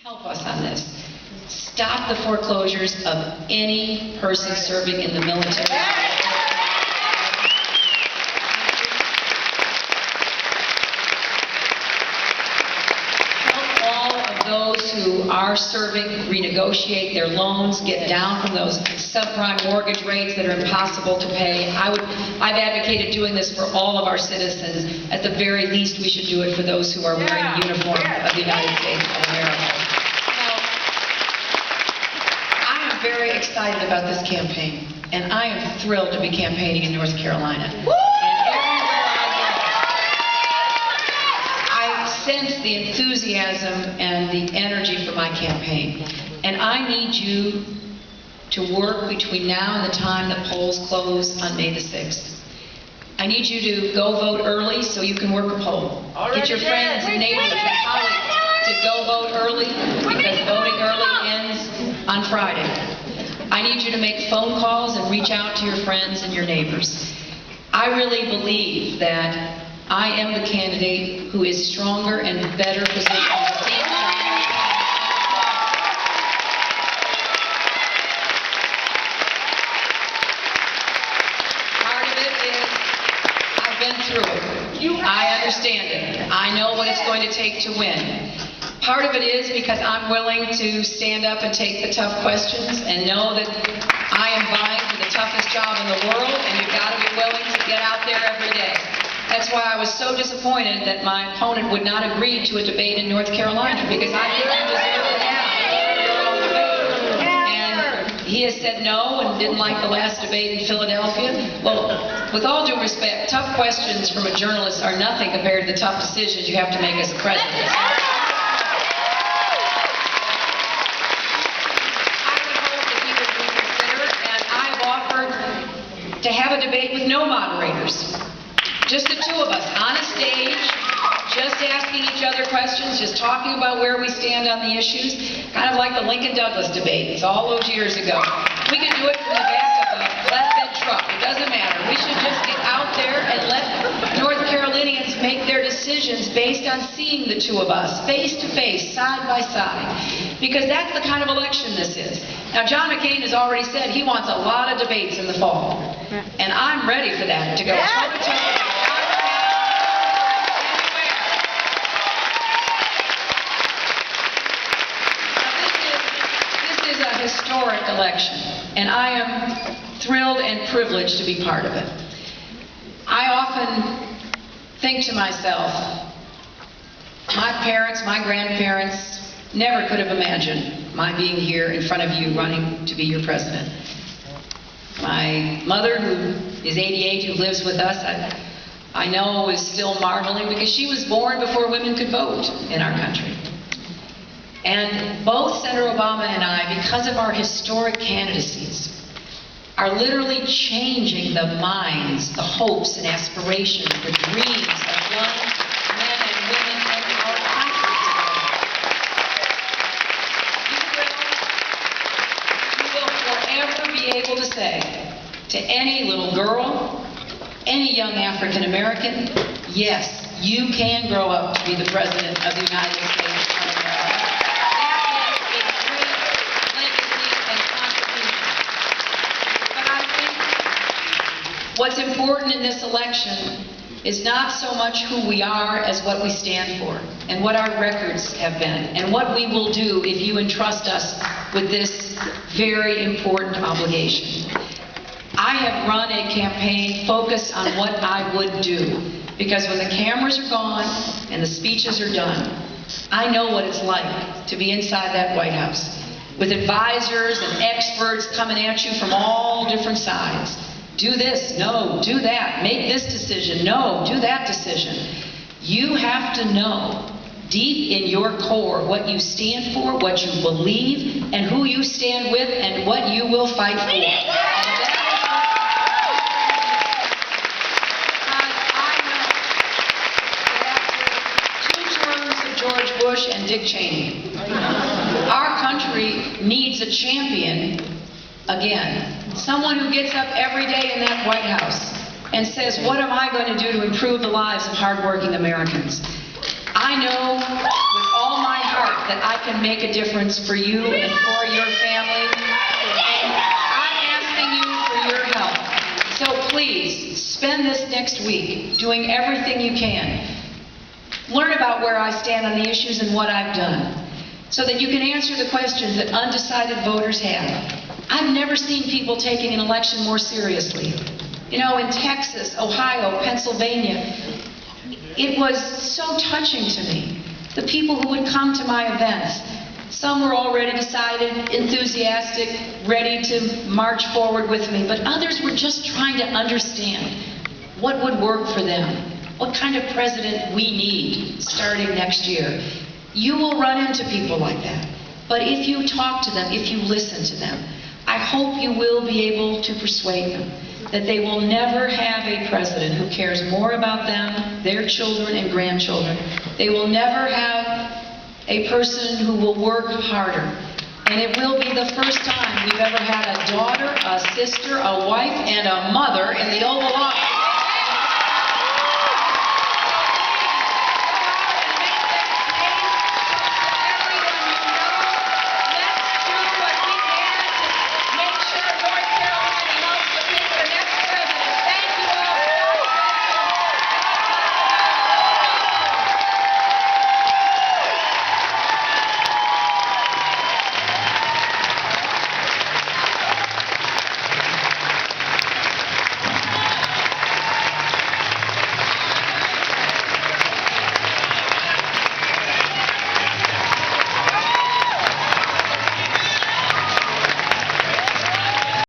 help us on this. Stop the foreclosures of any person serving in the military. Help all of those who are serving renegotiate their loans, get down from those subprime mortgage rates that are impossible to pay. I've advocated doing this for all of our citizens. At the very least, we should do it for those who are wearing the uniform of the United States of America. Very excited about this campaign, and I am thrilled to be campaigning in North Carolina. And everywhere I sense the enthusiasm and the energy for my campaign. And I need you to work between now and the time the polls close on May the 6th. I need you to go vote early so you can work a poll. Get your friends and neighbors and colleagues to go vote early, because voting early ends on Friday. I need you to make phone calls and reach out to your friends and your neighbors. I really believe that I am the candidate who is stronger and better positioned to see. Part of it is I've been through it. I understand it. I know what it's going to take to win. Part of it is because I'm willing to stand up and take the tough questions and know that I am vying for the toughest job in the world, and you've got to be willing to get out there every day. That's why I was so disappointed that my opponent would not agree to a debate in North Carolina, because I think you deserve to have your own debate. And he has said no and didn't like the last debate in Philadelphia. Well, with all due respect, tough questions from a journalist are nothing compared to the tough decisions you have to make as a president. To have a debate with no moderators, just the two of us on a stage, just asking each other questions, just talking about where we stand on the issues, kind of like the Lincoln-Douglas debates all those years ago. We could do it from the back of a flatbed truck. It doesn't matter. We should just get out there and let North Carolinians make their decisions based on seeing the two of us face to face, side by side, because that's the kind of election this is. Now, John McCain has already said he wants a lot of debates in the fall, and I'm ready for that, to go toe-to-toe with John McCain. This is a historic election, and I am thrilled and privileged to be part of it. I often think to myself, my parents, my grandparents never could have imagined my being here in front of you running to be your president. My mother, who is 88, who lives with us, I know is still marveling, because she was born before women could vote in our country. And both Senator Obama and I, because of our historic candidacies, are literally changing the minds, the hopes and aspirations, the dreams of young men and women in our country today. You will forever be able to say to any little girl, any young African American, yes, you can grow up to be the President of the United States of America. What's important in this election is not so much who we are as what we stand for, and what our records have been, and what we will do if you entrust us with this very important obligation. I have run a campaign focused on what I would do, because when the cameras are gone and the speeches are done, I know what it's like to be inside that White House, with advisors and experts coming at you from all different sides. Do this, no, do that, make this decision, no, do that decision. You have to know deep in your core what you stand for, what you believe, and who you stand with, and what you will fight for. And I know that after 2 terms of George Bush and Dick Cheney, our country needs a champion again. Someone who gets up every day in that White House and says, what am I going to do to improve the lives of hardworking Americans? I know with all my heart heart that I can make a difference for you and for your family. And I'm asking you for your help. So please, spend this next week doing everything you can. Learn about where I stand on the issues and what I've done, so that you can answer the questions that undecided voters have. I've never seen people taking an election more seriously. You know, in Texas, Ohio, Pennsylvania, it was so touching to me. The people who would come to my events, some were already decided, enthusiastic, ready to march forward with me, but others were just trying to understand what would work for them, what kind of president we need starting next year. You will run into people like that, but if you talk to them, if you listen to them, I hope you will be able to persuade them that they will never have a president who cares more about them, their children and grandchildren. They will never have a person who will work harder. And it will be the first time we've ever had a daughter, a sister, a wife, and a mother in the Oval Office.